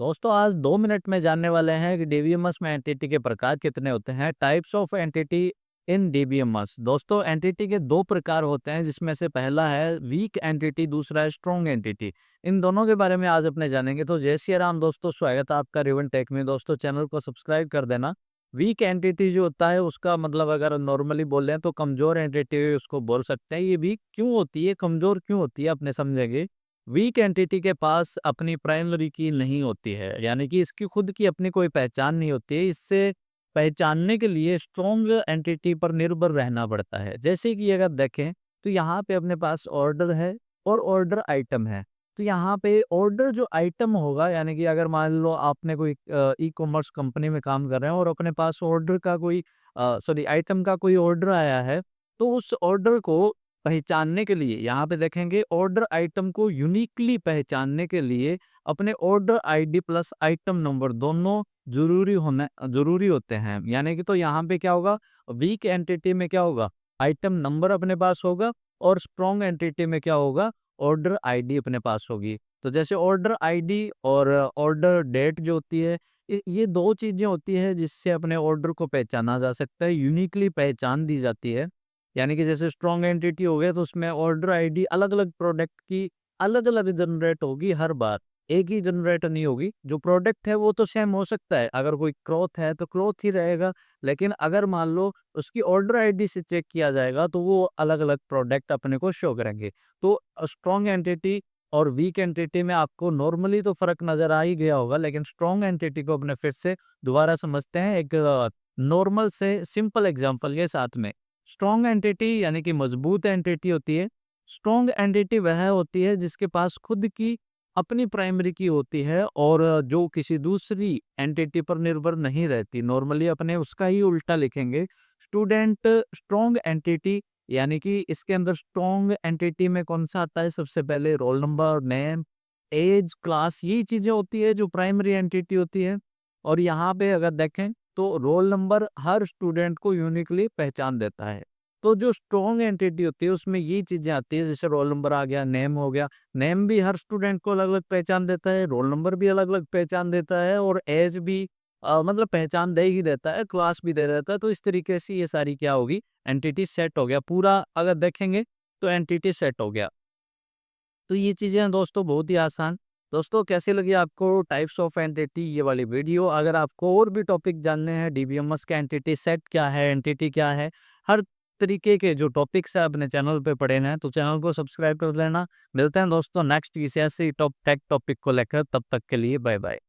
दोस्तों आज 2 मिनट में जानने वाले हैं कि डीबीएमएस में एंटिटी के प्रकार कितने होते हैं। Types of entity in DBMS. दोस्तों एंटिटी के 2 प्रकार होते हैं, जिसमें से पहला है वीक एंटिटी, दूसरा है स्ट्रॉन्ग एंटिटी। इन दोनों के बारे में आज अपने जानेंगे। तो जय श्री राम दोस्तों, स्वागत है आपका रिवन टेक में। दोस्तों चैनल को सब्सक्राइब कर देना। वीक एंटिटी जो होता है उसका मतलब अगर नॉर्मली बोल तो कमजोर एंटिटी उसको बोल सकते हैं। ये वीक क्यों होती है, कमजोर क्यों होती है, अपने समझेंगे। वीक एंटिटी के पास अपनी प्राइमरी की नहीं होती है, यानी कि इसकी खुद की अपनी कोई पहचान नहीं होती है। इससे पहचानने के लिए स्ट्रॉन्ग एंटिटी पर निर्भर रहना पड़ता है। जैसे कि अगर देखें तो यहाँ पे अपने पास ऑर्डर है और ऑर्डर आइटम है। तो यहाँ पे ऑर्डर जो आइटम होगा, यानी कि अगर मान लो आपने कोई ई कॉमर्स कंपनी में काम कर रहे हैं और अपने पास ऑर्डर का कोई सॉरी आइटम का कोई ऑर्डर आया है, तो उस ऑर्डर को पहचानने के लिए यहाँ पे देखेंगे, ऑर्डर आइटम को यूनिकली पहचानने के लिए अपने order ID plus item number दोनों जरूरी होते हैं। यानी कि तो यहाँ पे क्या होगा, वीक एंटिटी में क्या होगा, आइटम नंबर अपने पास होगा, और स्ट्रॉन्ग एंटिटी में क्या होगा, ऑर्डर आईडी अपने पास होगी। तो जैसे ऑर्डर आईडी और ऑर्डर डेट जो होती है, ये दो चीजें होती है जिससे अपने ऑर्डर को पहचाना जा सकता है, यूनिकली पहचान दी जाती है। यानी कि जैसे स्ट्रॉन्ग एंटिटी हो गया तो उसमें ऑर्डर आईडी अलग-अलग प्रोडक्ट की अलग-अलग जनरेट होगी हर बार, एक ही जनरेट नहीं होगी। जो प्रोडक्ट है वो तो सेम हो सकता है, अगर कोई क्लॉथ है तो क्लॉथ ही रहेगा, लेकिन अगर मान लो उसकी ऑर्डर आईडी से चेक किया जाएगा तो वो अलग-अलग प्रोडक्ट अपने को शो करेंगे। तो स्ट्रॉन्ग एंटिटी और वीक एंटिटी में आपको नॉर्मली तो फ़र्क नज़र आ ही गया होगा, लेकिन स्ट्रॉन्ग एंटिटी को अपने फिर से दोबारा समझते हैं एक नॉर्मल से सिंपल एग्जांपल के साथ में। स्ट्रॉन्ग एंटिटी यानी कि मजबूत एंटिटी होती है। स्ट्रॉन्ग एंटिटी वह होती है जिसके पास खुद की अपनी प्राइमरी की होती है और जो किसी दूसरी एंटिटी पर निर्भर नहीं रहती। नॉर्मली अपने उसका ही उल्टा लिखेंगे। स्टूडेंट स्ट्रॉन्ग एंटिटी, यानी कि इसके अंदर स्ट्रॉन्ग एंटिटी में कौन सा आता है, सबसे पहले roll number, name, age, class, यही चीजें होती है जो प्राइमरी एंटिटी होती है। और यहाँ पे अगर देखें तो रोल नंबर हर स्टूडेंट को यूनिकली पहचान देता है। तो जो स्ट्रॉन्ग एंटिटी होती है उसमें ये चीजें आती है, जैसे रोल नंबर आ गया, नेम हो गया। नेम भी हर स्टूडेंट को अलग अलग पहचान देता है, रोल नंबर भी अलग अलग पहचान देता है, और एज भी मतलब पहचान दे ही देता है, क्लास भी दे देता है। तो इस तरीके से ये सारी क्या होगी, एंटिटी सेट हो गया पूरा। अगर देखेंगे तो एंटिटी सेट हो गया। तो ये चीज़ें हैं दोस्तों बहुत ही आसान। दोस्तों कैसी लगी आपको टाइप्स ऑफ एंटिटी ये वाली वीडियो? अगर आपको और भी टॉपिक जानने हैं, डीबीएमएस का एंटिटी सेट क्या है, एंटिटी क्या है, हर तरीके के जो टॉपिक्स है अपने चैनल पे पढ़े हैं, तो चैनल को सब्सक्राइब कर लेना। मिलते हैं दोस्तों नेक्स्ट किसी ऐसे टॉप टेक टॉपिक को लेकर, तब तक के लिए बाय बाय।